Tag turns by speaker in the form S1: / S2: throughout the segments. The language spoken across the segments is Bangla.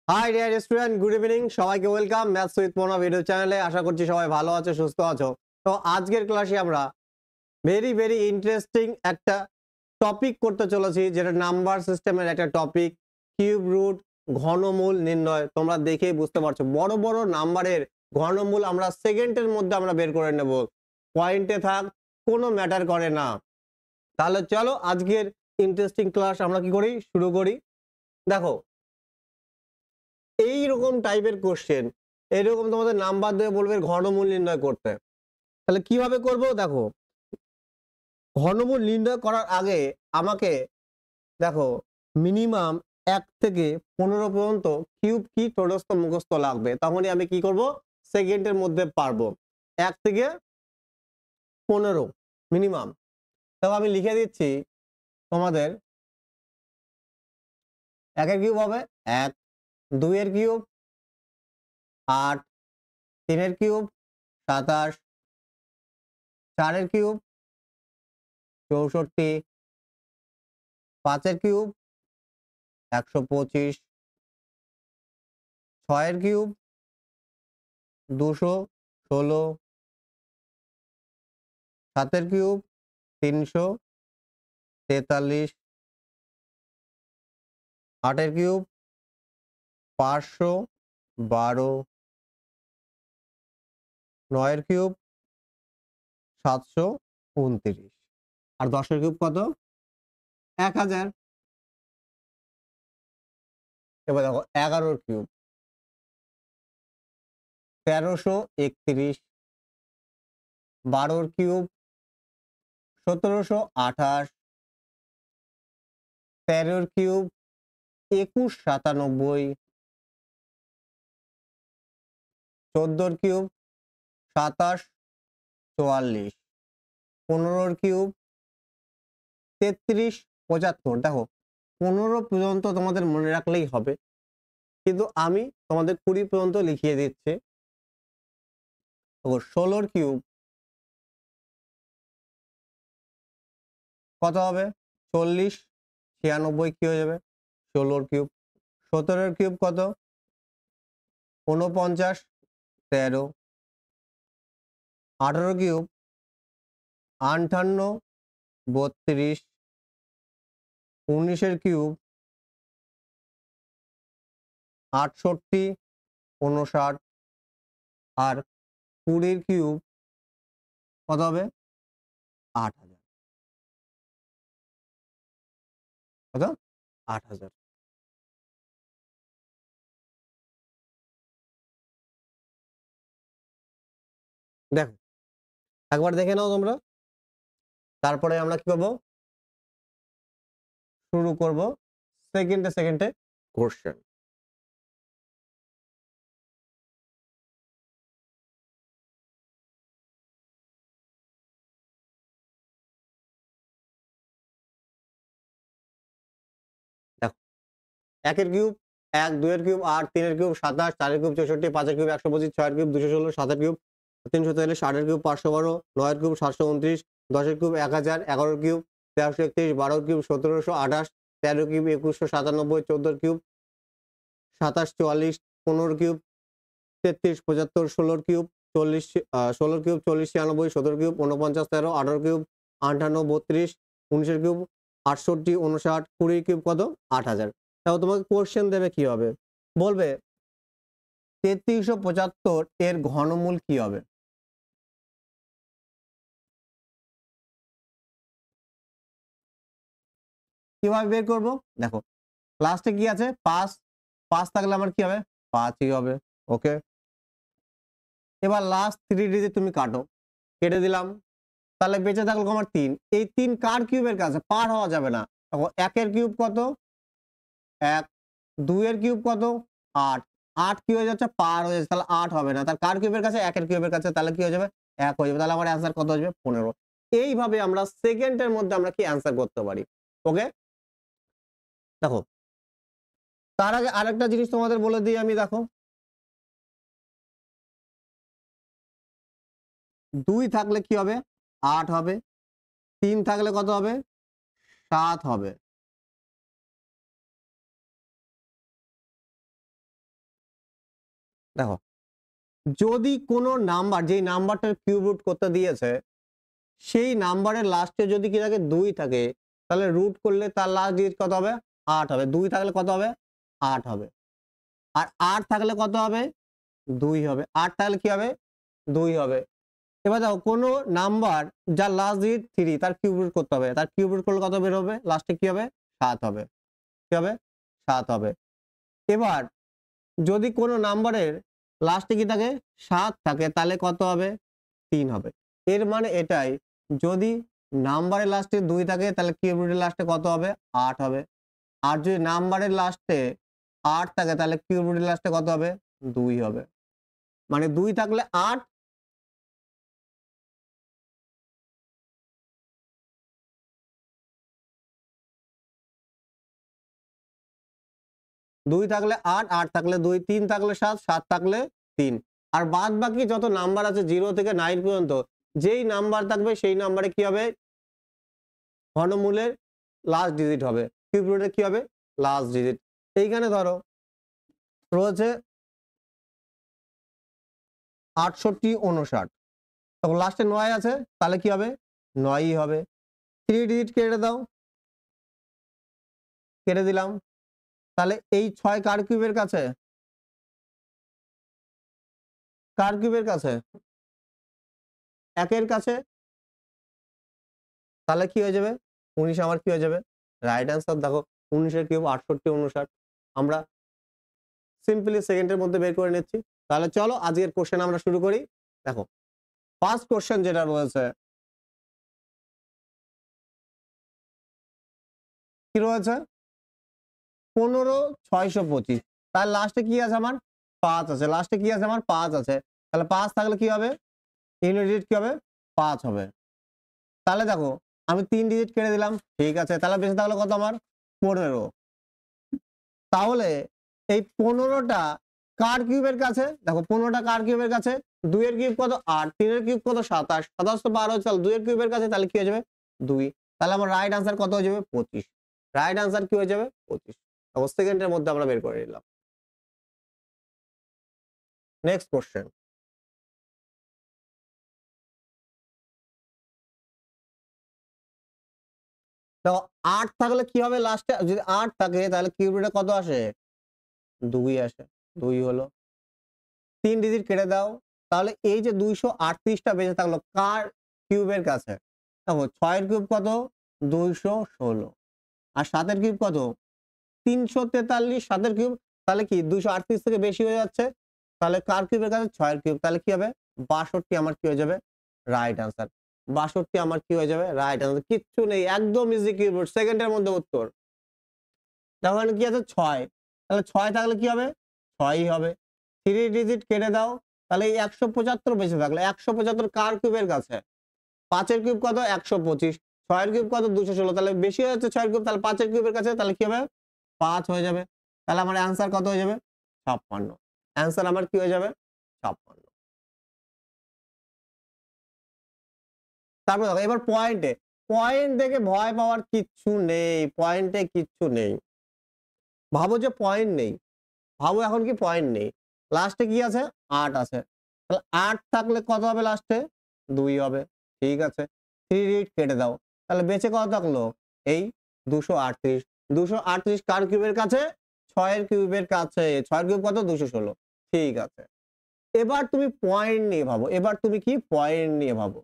S1: High dear student, good evening. সবাইকে welcome maths with Pranab YouTube চ্যানেলে। আশা করছি সবাই ভালো আছো, সুস্থ আছো। তো আজকের ক্লাসে আমরা ভেরি ভেরি ইন্টারেস্টিং একটা টপিক করতে চলেছি, যেটা নাম্বার সিস্টেমের একটা টপিক, কিউব রুট, ঘনমূল নির্ণয়। তোমরা দেখেই বুঝতে পারছো, বড় বড় নাম্বারের ঘনমূল আমরা সেকেন্ডের মধ্যে আমরা বের করে নেব। পয়েন্টে থাক, কোনো ম্যাটার করে না। তাহলে চলো আজকের ইন্টারেস্টিং ক্লাস আমরা কি করি, শুরু করি। দেখো, এইরকম টাইপের কোশ্চেন, এরকম তোমাদের নাম্বার দিয়ে বলবে ঘনমূল নির্ণয় করতে। তাহলে কিভাবে করব? দেখো, ঘনমূল নির্ণয় করার আগে আমাকে দেখো মিনিমাম 1 থেকে 15 পর্যন্ত কিউব কি টোটস্থ মুখস্থ লাগবে, তখনই আমি কি করব, সেকেন্ডের মধ্যে পারবো। 1 থেকে 15 মিনিমাম। তো আমি লিখে দিচ্ছি তোমাদের। 1 এর কিউব হবে 1, 2 এর কিউব 8, 3 এর কিউব 27, 4 এর কিউব 64, 5 এর কিউব 125, 6 এর কিউব 216, 7 এর কিউব 343, 8 এর কিউব 512, 9 এর কিউব 729, আর 10 এর কিউব কত? 1000। এবার দেখো 11 এর কিউব 1331, 12 এর কিউব 1728, 13 এর কিউব 2197, 14 এর কিউব 2744, 15 এর কিউব 3375। দেখো, 15 পর্যন্ত তোমাদের মনে রাখলেই হবে, কিন্তু আমি তোমাদের 20 পর্যন্ত লিখিয়ে দিচ্ছি। 16 এর কিউব কত হবে? 40, 96 কি হয়ে যাবে? 16 এর কিউব। 17 এর কিউব কত? 49, 13। 18 কিউব 58, 32। 19 এর কিউব 68, 59, আর 20 এর কিউব কত হবে? 8000। কত? 8000। দেখো, একবার দেখে নাও তোমরা, তারপরে আমরা কি করব, শুরু করব সেকেন্ডে সেকেন্ডে কোশ্চেন। দেখো, 1 এর কিউব 1, 2 এর কিউব 8, 3 এর কিউব 27, 4 এর কিউব 64, 5 এর কিউব 125, 6 এর কিউব 216, 7 এর কিউব 343, 8 এর কিউব 512, 9 এর কিউব 729, 10 এর কিউব 1000, 11 এর কিউব 1331, 12 এর কিউব 1728, 13 এর কিউব 2197, 14 এর কিউব 2744, 15 এর কিউব 3375, 16 এর কিউব 40, 16 এর কিউব 40 96, 17 এর কিউব 49 13, 18 এর কিউব 58 32, 19 এর কিউব 68 59, 20 এর কিউব কত? 8000। তাও তোমাকে কোশ্চেন দেবে কি হবে, বলবে 3375 এর ঘনমূল কি হবে। কিভাবে বের করব? দেখো, লাস্টে কি আছে? 5, 5 থাকলে আমার কি হবে? 5ই হবে। ওকে, এবার লাস্ট 3 ডিজিট তুমি কাটো। কেটে দিলাম, তাহলে বেঁচে থাকলো আমার 3। এই 3 কার কিউবের কাছে? পার হওয়া যাবে না। দেখো, 1 এর কিউব কত? 1, 2 এর কিউব কত? 8, 8 কি হয়ে যাচ্ছে? পার হয়ে যাচ্ছে, তাহলে 8 হবে না। তার কার কিউবের কাছে? 1 এর কিউবের কাছে, তাহলে কি হয়ে যাবে? 1 হয়ে যাবে। তাহলে আমার অ্যান্সার কত আসবে? 15। এইভাবে আমরা সেকেন্ডের মধ্যে আমরা কি অ্যান্সার করতে পারি। ওকে, দেখো, তার আগে আরেকটা জিনিস তোমাদের বলে দিই আমি। দেখো, 2 থাকলে কি হবে? 8 হবে। 3 থাকলে কত হবে? 7 হবে। দেখো যদি কোনো নাম্বার যেই নাম্বারটার কিউব রুট করতে দিয়েছে সেই নাম্বারের লাস্টে যদি কি থাকে 2 থাকে তাহলে রুট করলে তার লাস্ট ডিজিট কত হবে 8 হবে। 2 থাকলে কত হবে 8 হবে। আর 8 থাকলে কত হবে 2 হবে। 8 থাকলে কি হবে 2 হবে। এবার দেখো কোনো নাম্বার যার লাস্ট ডিজিট 3 তার কিউব রুট করতে হবে। তার কিউব রুট করলে কত বের হবে লাস্টে কি হবে 7 হবে। কি হবে 7 হবে। এবার যদি কোনো নাম্বারের লাস্টে কি থাকে 7 থাকে তাহলে কত হবে 3 হবে। এর মানে এটাই যদি নাম্বারের লাস্টে 2 থাকে তাহলে কিউব রুটের লাস্টে কত হবে 8 হবে। আর যদি নাম্বারের লাস্টে 8 থাকে তাহলে কিউব রুটের লাস্টে কত হবে 2 হবে। মানে 2 থাকলে 8, 2 থাকলে 8, 8 থাকলে 2, 3 থাকলে 7, 7 থাকলে 3। আর বাদ বাকি যত নাম্বার আছে 0 থেকে 9 পর্যন্ত যেই নাম্বার থাকবে সেই নাম্বারে কি হবে ঘনমূলের লাস্ট ডিজিট হবে। কিউব রুটের কি হবে লাস্ট ডিজিট। এইখানে ধরো রয়েছে 68, 59, তখন লাস্টে 9 আছে তাহলে কি হবে 9ই হবে। 3 ডিজিট কেটে দাও, কেটে দিলাম। তাহলে এই 6 কার কিউবের কাছে, কার কিউবের কাছে 1 এর কাছে, তাহলে কি হয়ে যাবে 19 আমার কি হয়ে যাবে রাইট অ্যান্সার। দেখো 19 এর কিউব 68, 59 আমরা সিম্পলি সেকেন্ডের মধ্যে বের করে নিচ্ছি। তাহলে চলো আজকের কোশ্চেন আমরা শুরু করি। দেখো ফার্স্ট কোশ্চেন যেটা রয়েছে কি রয়েছে 15, 625, তার লাস্টে কি আছে আমার 5 আছে। লাস্টে কি আছে আমার 5 আছে। তাহলে 5 থাকলে কি হবে ইউনিট ডিজিট কি হবে 5 হবে। তাহলে দেখো আমি 3 ডিজিট কেটে দিলাম, ঠিক আছে। তাহলে বেঁচে থাকলো কত আমার 15। তাহলে এই 15টা কার কিউবের কাছে, দেখো 15টা কার কিউবের কাছে 2 এর কিউব কত 8, 3 এর কিউব কত 27, 27 তো 12 চল 2 এর কিউবের কাছে তাহলে কি হয়ে যাবে 2। তাহলে আমার রাইট আনসার কত হয়ে যাবে 25। রাইট আনসার কি হয়ে যাবে 25। তখন সেকেন্ডের মধ্যে আমরা বের করে নিলাম। নেক্সট কোশ্চেন, দেখো 8 থাকলে কি হবে লাস্টে, যদি 8 থাকে তাহলে কিউব রুটে কত আসে 2 আসে। 2 হলো। 3 ডিজিট কেটে দাও। তাহলে এই যে 238টা বেঁচে থাকলো কার কিউবের কাছে, দেখো 6 এর কিউব কত 216, আর 7 এর কিউব কত 343, 7 এর কিউব তাহলে কি 238 থেকে বেশি হয়ে যাচ্ছে। তাহলে কার কিউবের কাছে 6 এর কিউব, তাহলে কি হবে 62 আমার কি হয়ে যাবে রাইট আনসার। 62 আমার কি হয়ে যাবে রাইট আনসার। কিচ্ছু নেই, একদম ইজি কিউব রুট, সেকেন্ডের মধ্যে উত্তর। দেখো এখানে কি আছে 6, তাহলে 6 থাকলে কি হবে 6ই হবে। 3 ডিজিট কেটে দাও, তাহলে এই 175 বেঁচে থাকলে 175 কার কিউবের কাছে 5 এর কিউব কত 125, 6 এর কিউব কত 216, তাহলে বেশি হয়ে যাচ্ছে 6 এর কিউব, তাহলে 5 এর কিউবের কাছে তাহলে কি হবে 5 হয়ে যাবে। তাহলে আমার অ্যান্সার কত হয়ে যাবে 56। অ্যান্সার আমার কি হয়ে যাবে 56। তারপর দেখো এবার পয়েন্টে, পয়েন্ট দেখে ভয় পাওয়ার কিচ্ছু নেই, পয়েন্টে কিচ্ছু নেই। ভাবো যে পয়েন্ট নেই, ভাবো এখন কি পয়েন্ট নেই, লাস্টে কি আছে 8 আছে। তাহলে 8 থাকলে কত হবে লাস্টে 2 হবে, ঠিক আছে। 3 ডিজিট কেটে দাও, তাহলে বেঁচে কত থাকলো এই 238। 238 কার কিউবের কাছে 6 এর কিউবের কাছে, 6 এর কিউব কত 216, ঠিক আছে। এবার তুমি পয়েন্ট নিয়ে ভাবো, এবার তুমি কি পয়েন্ট নিয়ে ভাবো।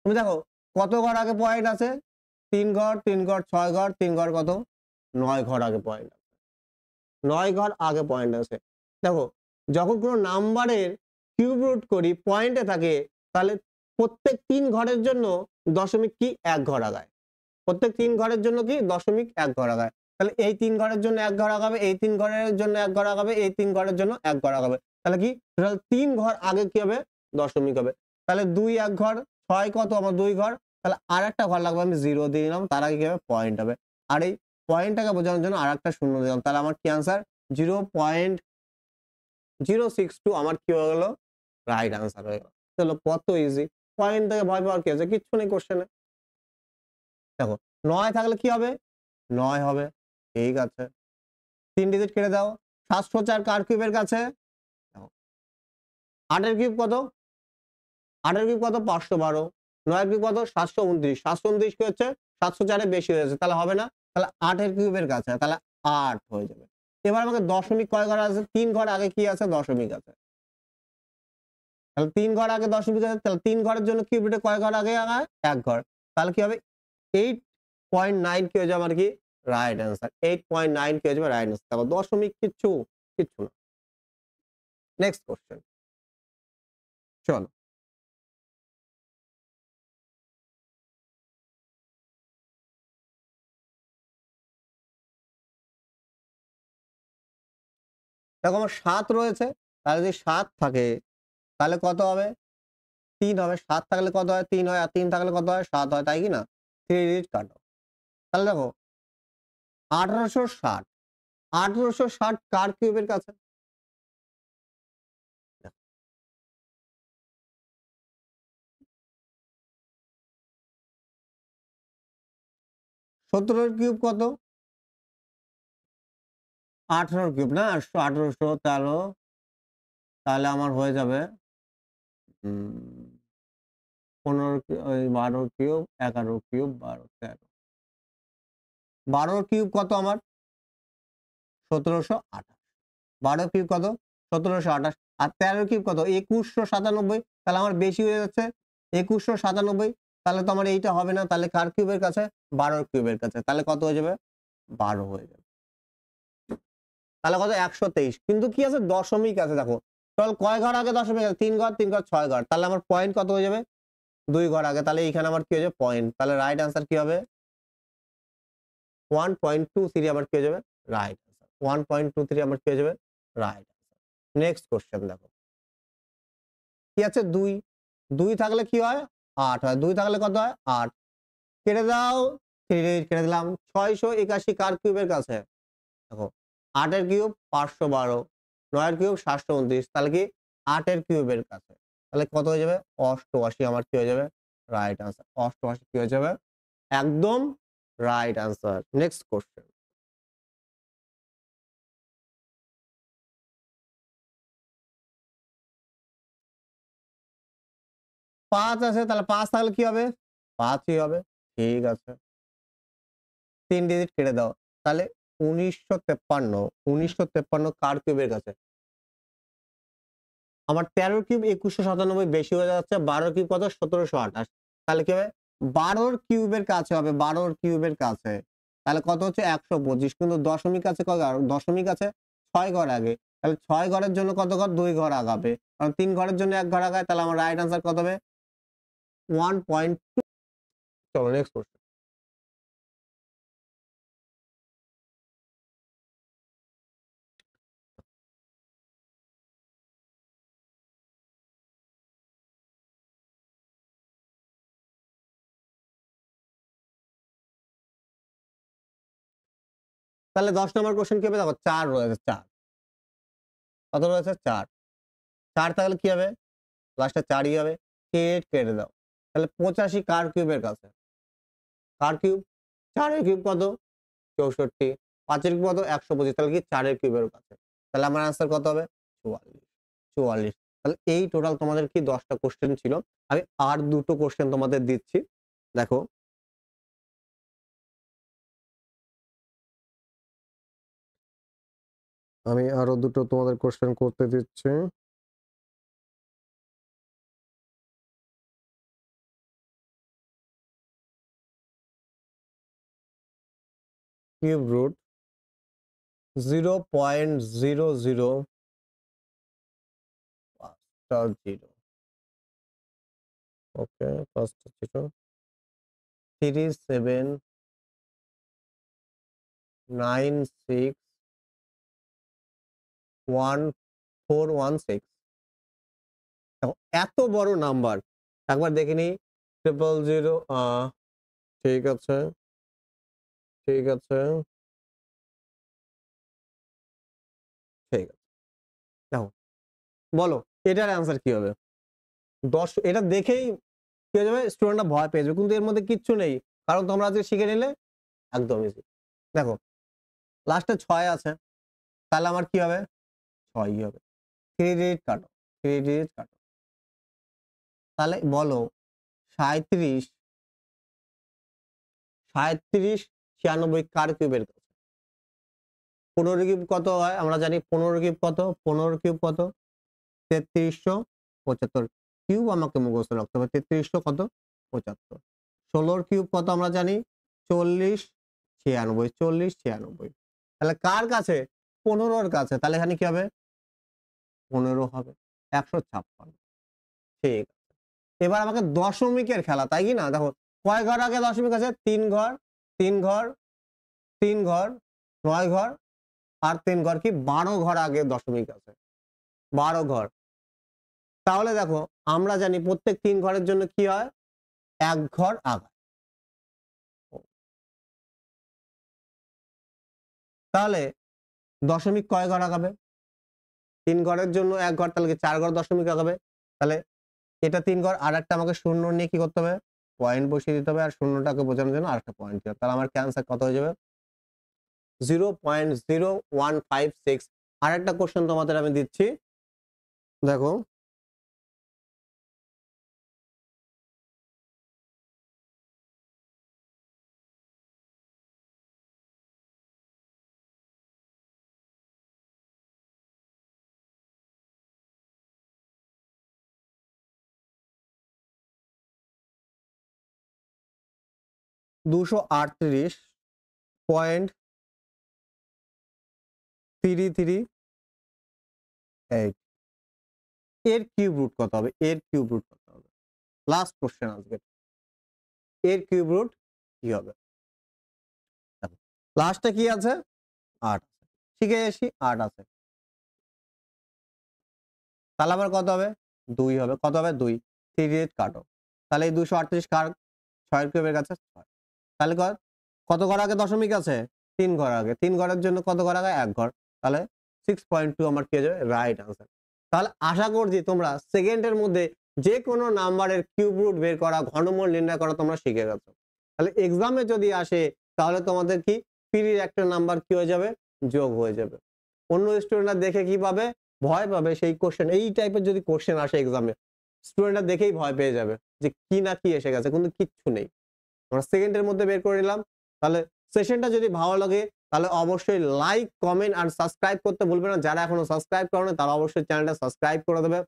S1: তুমি দেখো কত ঘর আগে পয়েন্ট আছে 3 ঘর, 3 ঘর 6 ঘর, 3 ঘর কত 9 ঘর আগে পয়েন্ট আছে, 9 ঘর আগে পয়েন্ট আছে। দেখো যখন কোনো নাম্বারের কিউব রুট করি পয়েন্টে থাকে তাহলে প্রত্যেক 3 ঘরের জন্য দশমিক কি 1 ঘর আগায়, প্রত্যেক 3 ঘরের জন্য কি দশমিক 1 ঘর আগায়। তাহলে এই 3 ঘরের জন্য 1 ঘর আগাবে, এই 3 ঘরের জন্য 1 ঘর আগাবে, এই 3 ঘরের জন্য 1 ঘর আগাবে। তাহলে কি টোটাল 3 ঘর আগে কি হবে দশমিক হবে। তাহলে 2 1 ঘর, 6 কত আমার 2 ঘর, তাহলে আরেকটা ঘর লাগবে আমি 0 দিয়ে দিলাম, তার আগে কি হবে পয়েন্ট হবে। আর এই পয়েন্টটাকে বোঝানোর জন্য আরেকটা শূন্য দিলাম, তাহলে আমার কি আনসার 0.062 আমার কি হয়ে গেল রাইট আনসার হয়ে গেল। চলো কত ইজি, পয়েন্ট থেকে ভয় পাওয়ার কি আছে, কিচ্ছু নেই কোশ্চেনে। দেখো 9 থাকলে কি হবে 9 হবে, ঠিক আছে। 3 ডিজিট কেটে দাও। 704 কার কিউবের কাছে, 8 এর কিউব কত? 8 এর কিউব কত? 512। 9 এর কিউব কত? 729। 729 কি হচ্ছে 704 এর বেশি হয়ে যাচ্ছে, তাহলে হবে না। তাহলে 8 এর কিউবের কাছে, তাহলে 8 হয়ে যাবে। এবার আমাকে দশমিক কয় ঘর আছে? 3 ঘর আগে কি আছে? দশমিক আছে। তাহলে 3 ঘর আগে দশমিক আছে, তাহলে 3 ঘরের জন্য কিউব রুটে কয় ঘর আগে আগায়? 1 ঘর। তাহলে কি হবে? 8.9 কি হয়ে যাবে আমার কি? Right answer. 8.9 কি হয়ে যাবে? Right answer. তারপর দশমিক কিচ্ছু না। Next question. চলো। দেখো আমার 7 রয়েছে, তাহলে যদি 7 থাকে তাহলে কত হবে? 3 হবে। 7 থাকলে কত হয়? 3 হয়। আর 3 থাকলে কত হয়? 7 হয়, তাই কি না? 3 ডিজিট কাটো। তাহলে দেখো 1860, 1860 কার কিউবের কাছে? 17 এর কিউব কত? 18 কিউব না? 1800 তাহলে আমার হয়ে যাবে 15 ওই 12 কিউব, 11 কিউব, 12, 13। 12 কিউব কত আমার? 1728। 12 কিউব কত? 1728। আর 13 কিউব কত? 2197। তাহলে আমার বেশি হয়ে যাচ্ছে 2197। তাহলে তো আমার এইটা হবে না। তাহলে কার কিউবের কাছে? 12 কিউবের কাছে। তাহলে কত হয়ে যাবে? 12 হয়ে যাবে। তাহলে কত? 123। কিন্তু কি আছে? দশমিক আছে দেখো। তাহলে কয় ঘর আগে দশমিক আছে? 3 ঘর, 3 ঘর 6 ঘর। তাহলে আমার পয়েন্ট কত হয়ে যাবে? 2 ঘর আগে। তাহলে এইখানে আমার কি হয়ে যাবে? পয়েন্ট। তাহলে রাইট অ্যান্সার কি হবে? 1.23 আমার কি হয়ে যাবে? Right answer. 1.23 আমার কি হয়ে যাবে? Right answer. নেক্সট কোশ্চেন দেখো। কি আছে? 2। 2 থাকলে কি হয়? 8 হয়। 2 থাকলে কত হয়? 8। কেটে দাও। 3 কেটে দিলাম। 681 কার কিউবের কাছে? দেখো 8 এর কিউব 512, 9 এর কিউব 729। তাহলে কি 8 এর কিউবের কাছে? তাহলে কত হয়ে যাবে? 88 আমার কি হয়ে যাবে? Right answer. 88 কি হয়ে যাবে? একদম রাইট অ্যান্সার। Next question. 5 আছে, তাহলে 5 থাকলে কি হবে? 5ই হবে। ঠিক আছে। 3 ডিজিট কেটে দাও। তাহলে 1953, 1953 কার কিউবের কাছে? আমার 13 কিউব 2197 বেশি হয়ে যাচ্ছে। 12 কিউব কত? 1728। তাহলে কি হবে? 12 কিউবের কাছে হবে। 12 কিউবের কাছে। তাহলে কত হচ্ছে? 125। কিন্তু দশমিক আছে কয় ঘর? দশমিক আছে 6 ঘর আগে। তাহলে 6 ঘরের জন্য কত ঘর? 2 ঘর আগাবে। কারণ 3 ঘরের জন্য 1 ঘর আগায়। তাহলে আমার রাইট অ্যান্সার কত হবে? 1.2। চলো নেক্সট কোশ্চেন। তাহলে 10 নম্বর কোশ্চেন কি হবে? দেখো 4 রয়েছে। 4 কত রয়েছে? 4। 4 তাহলে কি হবে? লাস্টে 4ই হবে। 8 কেটে দাও। তাহলে 85 কার কিউবের কাছে? কার কিউব? 4 এর কিউব কত? 64। 5 এর কিউব কত? 125। তাহলে কি 4 এর কিউবের কাছে? তাহলে আমার আনসার কত হবে? 44। 44। তাহলে এই টোটাল তোমাদের কি 10 টা কোশ্চেন ছিল। আমি আর দুটো কোশ্চেন তোমাদের দিচ্ছি। দেখো। আমি আরো দুটো তোমাদের কোশ্চেন করতে দিচ্ছি। Cube root 0.0050। Okay, first 0 37961416। দেখো এত বড় নাম্বার। একবার দেখে নিই। 000। ঠিক আছে, ঠিক আছে, ঠিক আছে। দেখো বলো এটার অ্যান্সার কি হবে? 10 এটা দেখেই কি হয়ে যাবে? স্টুডেন্টরা ভয় পেয়ে যাবে। কিন্তু এর মধ্যে কিচ্ছু নেই। কারণ তোমরা আজকে শিখে নিলে একদম ইজি। দেখো লাস্টে 6 আছে। তাহলে আমার কি হবে? 6ই হবে। 3 ডিজিট কাটো। 3 ডিজিট কাটো। তাহলে বলো 37 36 96 কার কিউবের কাছে? 15 কিউব কত হয় আমরা জানি, 15 কিউব কত, 15 কিউব কত 3375 কিউব আমাকে মুখস্থ রাখতে হবে। 3300 কত 75। 16 কিউব কত আমরা জানি 40 96 40 96। তাহলে কার কাছে? 15 কাছে। তাহলে এখানে কি হবে 15 হবে 156। ঠিক আছে। এবার আমাকে দশমিকের খেলা, তাই কি না? দেখো কয় ঘর আগে দশমিক আছে? 3 ঘর 3 ঘর 3 ঘর 9 ঘর আর 3 ঘর কি 12 ঘর আগে দশমিক আছে, 12 ঘর। তাহলে দেখো আমরা জানি প্রত্যেক 3 ঘরের জন্য কি হয় 1 ঘর আগায়। তাহলে দশমিক কয় ঘর আগাবে? 3 ঘরের জন্য 1 ঘর, তাহলে কি 4 ঘর দশমিক আগাবে। তাহলে এটা 3 ঘর, আর একটা আমাকে শূন্য নিয়ে কি করতে হবে পয়েন্ট বসিয়ে দিতে হবে, আর শূন্যটাকে বোঝানোর জন্য আরেকটা পয়েন্ট দিতে হবে। তাহলে আমার ক্যান্সার কত হয়ে যাবে 0.0156। আরেকটা কোশ্চেন তোমাদের আমি দিচ্ছি, দেখো238.338 এর কিউব রুট কত হবে? এর কিউব রুট কত হবে? লাস্ট কোশ্চেন আজকে, এর কিউব রুট কি হবে? লাস্টে কি আছে 8 শিখে এসি 8 আছে। তাহলে আবার কত হবে 2 হবে। কত হবে 2 3 ডিজিট কাটো। তাহলে এই 238 কার 6 কিউবের কাছে 6। তাহলে কত ঘর আগে দশমিক আছে 3 ঘর আগে। 3 ঘরের জন্য কত ঘর আগে 1 ঘর। তাহলে 6.2 আমার কি হয়ে যাবে রাইট আনসার। তাহলে আশা করছি তোমরা সেকেন্ডের মধ্যে যে কোনো নাম্বারের কিউব রুট বের করা, ঘনমূল নির্ণয় করা তোমরা শিখে গেছো। তাহলে এক্সামে যদি আসে তাহলে তোমাদের কি পিরির একটা নাম্বার কি হয়ে যাবে যোগ হয়ে যাবে। অন্য স্টুডেন্টরা দেখে কি পাবে ভয় পাবে, সেই কোশ্চেন এই টাইপের যদি কোশ্চেন আসে এক্সামে স্টুডেন্টরা দেখেই ভয় পেয়ে যাবে যে কি না কি এসে গেছে, কিন্তু কিচ্ছু নেই, আমরা সেকেন্ডের মধ্যে বের করে নিলাম। তাহলে সেশনটা যদি ভালো লাগে তাহলে অবশ্যই লাইক কমেন্ট আর সাবস্ক্রাইব করতে ভুলবে না। যারা এখনো সাবস্ক্রাইব করে না তারা অবশ্যই চ্যানেলটা সাবস্ক্রাইব করে দেবে,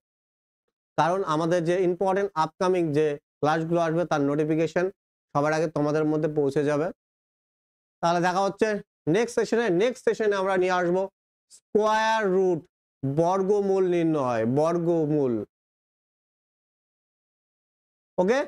S1: কারণ আমাদের যে ইম্পর্টেন্ট আপকামিং যে ক্লাসগুলো আসবে তার নোটিফিকেশন সবার আগে তোমাদের মধ্যে পৌঁছে যাবে। তাহলে দেখা হচ্ছে নেক্সট সেশনে। নেক্সট সেশনে আমরা নিয়ে আসবো স্কোয়ার রুট, বর্গমূল নির্ণয়, বর্গমূল। ওকে।